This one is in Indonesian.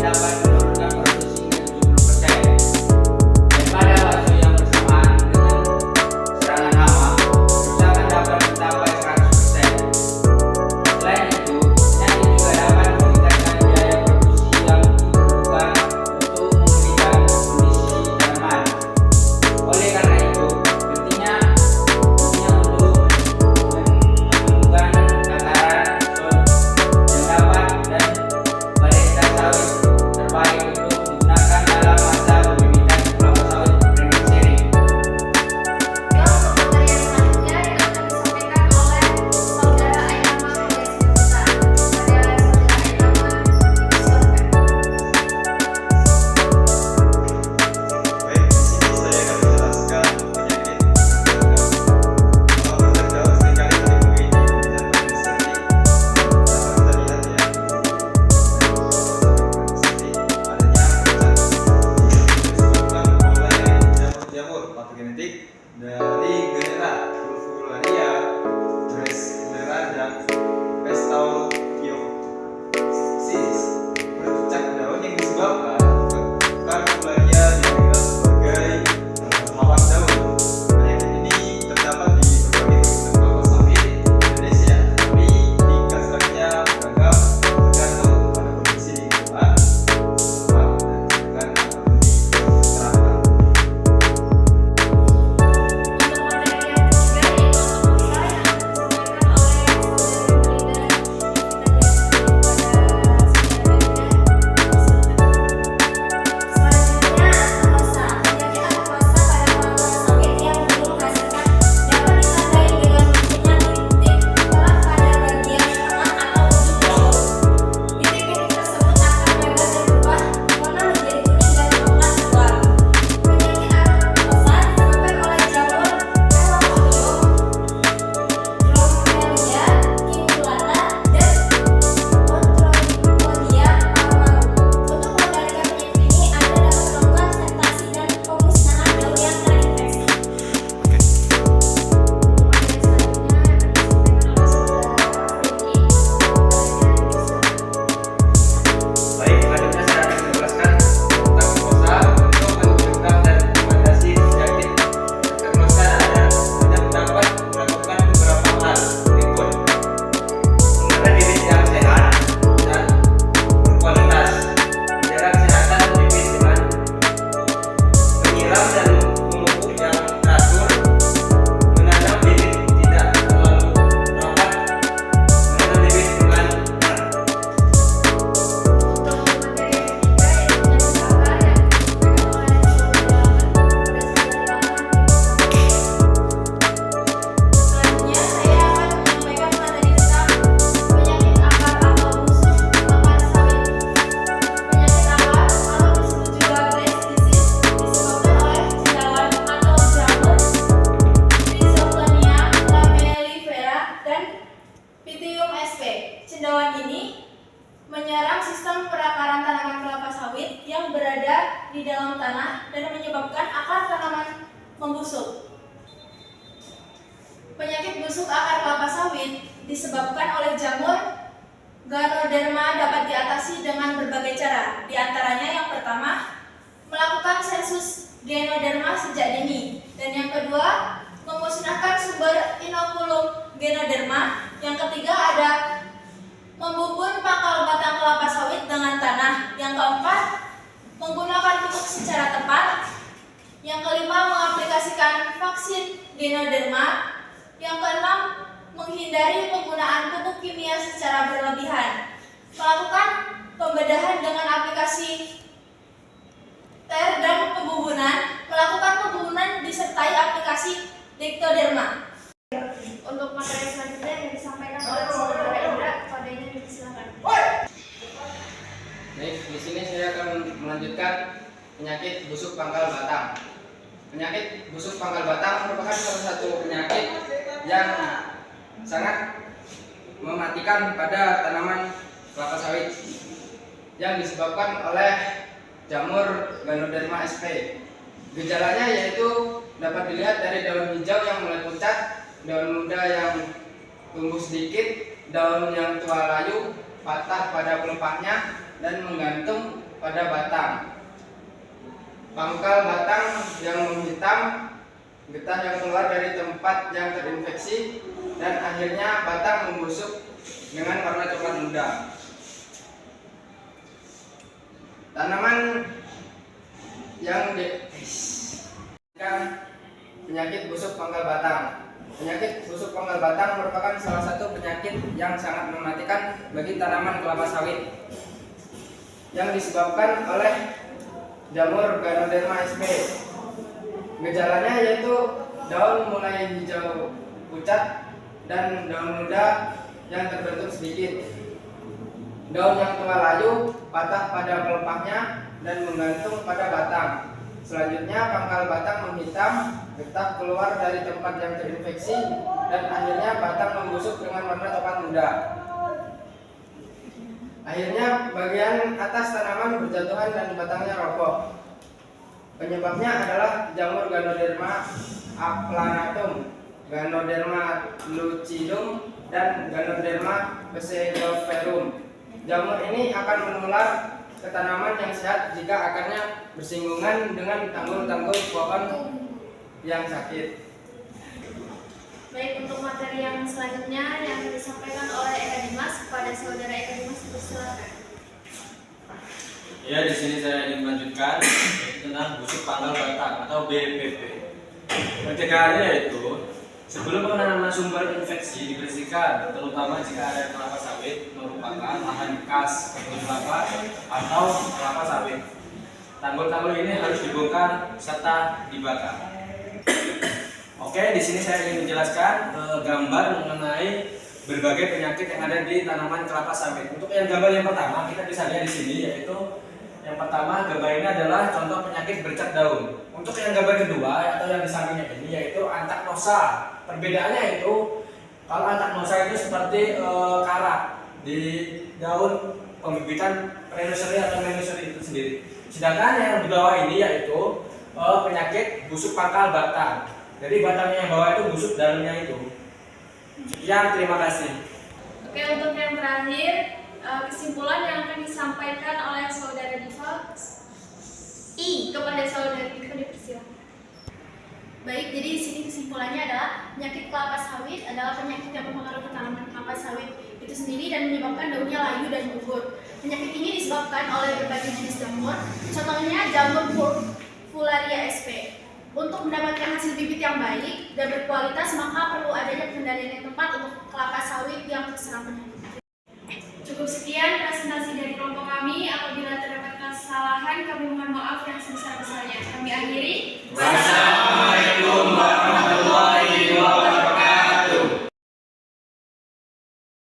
dapat menurunkan produksi hingga 70%. Dan pada waktu yang bersamaan dengan serangan hama, kerusakan dapat mencapai 100%. Selain itu, penyakit juga dapat meningkatkan biaya produksi yang diperlukan untuk memulihkan kondisi tanaman. Oleh karena itu, pentingnya untuk menemukan takaran yang dapat dan varietas sawit terbaik untuk digunakan dalam masa pembibitan kelapa sawit premium seri. Dalam pematerian selanjutnya yang akan disampaikan oleh Saudara Ainama Media Sinusuka. Pada Saudara Ainama dipersilakan. Baik, di sini saya akan menjelaskan penyakit berdarah daun seringkali ditemui di bidang sendiri. Dapat kita lihat ya, adanya disebabkan oleh jamur patogenetik dari genera Fulvularia, Drosera, dan Pestaudiopsis. Bercak daun yang disebabkan Fulvularia dikenal sebagai hawak daun. Penyakit ini terdapat di berbagai kebun kelapa sawit di Indonesia, tapi tingkat serangnya beragam tergantung pada kondisi lingkungan, tempat, dan juga teknologi diterapkan. Untuk materi yang ketiga yaitu analisa yang akan disampaikan oleh Cendawan ini menyerang sistem perakaran tanaman kelapa sawit yang berada di dalam tanah dan menyebabkan akar tanaman membusuk. Penyakit busuk akar kelapa sawit disebabkan oleh jamur Ganoderma dapat diatasi dengan berbagai cara. Di antaranya yang pertama, melakukan sensus Ganoderma sejak dini, dan yang kedua, memusnahkan sumber inokulum Ganoderma. Yang ketiga ada membumbun pangkal batang kelapa sawit dengan tanah. Yang keempat, menggunakan pupuk secara tepat. Yang kelima, mengaplikasikan vaksin Ganoderma. Yang keenam, menghindari penggunaan pupuk kimia secara berlebihan. Melakukan pembedahan dengan aplikasi ter dan pembubunan. Melakukan pembubunan disertai aplikasi Dictoderma. Untuk materi selanjutnya yang disampaikan oleh Saudara Indra, kepadanya dipersilakan. Baik, di sini saya akan melanjutkan penyakit busuk pangkal batang. Penyakit busuk pangkal batang merupakan salah satu penyakit yang sangat mematikan pada tanaman kelapa sawit yang disebabkan oleh jamur Ganoderma sp. Gejalanya yaitu dapat dilihat dari daun hijau yang mulai pucat, daun muda yang tumbuh sedikit, daun yang tua layu, patah pada pelepahnya, dan menggantung pada batang. Pangkal batang yang menghitam, getah yang keluar dari tempat yang terinfeksi, dan akhirnya batang membusuk dengan warna coklat muda. Tanaman yang penyakit busuk pangkal batang. Penyakit busuk pangkal batang merupakan salah satu penyakit yang sangat mematikan bagi tanaman kelapa sawit yang disebabkan oleh jamur Ganoderma sp. Gejalanya yaitu daun mulai hijau pucat dan daun muda yang terbentuk sedikit. Daun yang tua layu, patah pada pelepahnya dan menggantung pada batang. Selanjutnya pangkal batang menghitam, getah keluar dari tempat yang terinfeksi, dan akhirnya batang membusuk dengan warna coklat muda. Akhirnya bagian atas tanaman berjatuhan dan batangnya roboh. Penyebabnya adalah jamur Ganoderma aplanatum, Ganoderma lucidum, dan Ganoderma pseudosphaerum. Jamur ini akan menular ke tanaman yang sehat jika akarnya bersinggungan dengan tanggul-tanggul pohon yang sakit. Baik, untuk materi yang selanjutnya yang disampaikan oleh Eka Dimas, kepada saudara Eka Dimas, silakan. Ya, di sini saya ingin melanjutkan tentang busuk pangkal batang atau BPP. Pencegahannya yaitu sebelum penanaman sumber infeksi dibersihkan, terutama jika area kelapa sawit merupakan lahan bekas kebun kelapa atau kelapa sawit. Tanggul-tanggul ini harus dibongkar serta dibakar. Oke, di sini saya ingin menjelaskan gambar mengenai berbagai penyakit yang ada di tanaman kelapa sawit. Untuk yang gambar yang pertama kita bisa lihat di sini, yaitu yang pertama gambar ini adalah contoh penyakit bercat daun. Untuk yang gambar kedua atau yang di sampingnya ini yaitu antraknosa. Perbedaannya itu kalau antraknosa itu seperti karat di daun pembibitan Rhinoceros atau Rhinoceros itu sendiri. Sedangkan yang di bawah ini yaitu penyakit busuk pangkal batang. Jadi batangnya yang bawah itu busuk, dalamnya itu. Sekian, terima kasih. Oke, untuk yang terakhir, kesimpulan yang akan disampaikan oleh saudara Diva kepada saudara Diva, dipersilakan. Baik, jadi di sini kesimpulannya adalah penyakit kelapa sawit adalah penyakit yang mempengaruhi tanaman kelapa sawit itu sendiri dan menyebabkan daunnya layu dan gugur. Penyakit ini disebabkan oleh berbagai jenis jamur, contohnya jamur Fularia sp. Untuk mendapatkan hasil bibit yang baik dan berkualitas, maka perlu adanya pengendalian yang tepat untuk kelapa sawit yang terserang penyakit. Cukup sekian presentasi dari kelompok kami. Apabila terdapat kesalahan, kami mohon maaf yang sebesar-besarnya. Kami akhiri.